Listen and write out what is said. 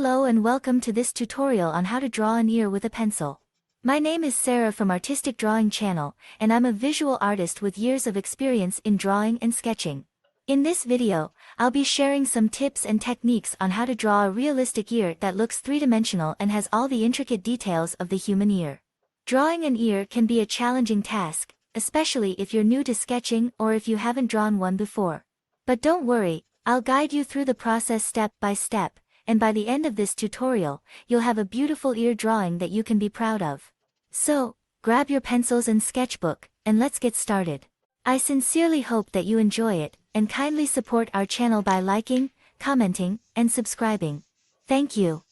Hello and welcome to this tutorial on how to draw an ear with a pencil. My name is Sarah from Artistic Drawing Channel, and I'm a visual artist with years of experience in drawing and sketching. In this video, I'll be sharing some tips and techniques on how to draw a realistic ear that looks three-dimensional and has all the intricate details of the human ear. Drawing an ear can be a challenging task, especially if you're new to sketching or if you haven't drawn one before. But don't worry, I'll guide you through the process step by step, and by the end of this tutorial, you'll have a beautiful ear drawing that you can be proud of. So, grab your pencils and sketchbook, and let's get started. I sincerely hope that you enjoy it, and kindly support our channel by liking, commenting, and subscribing. Thank you.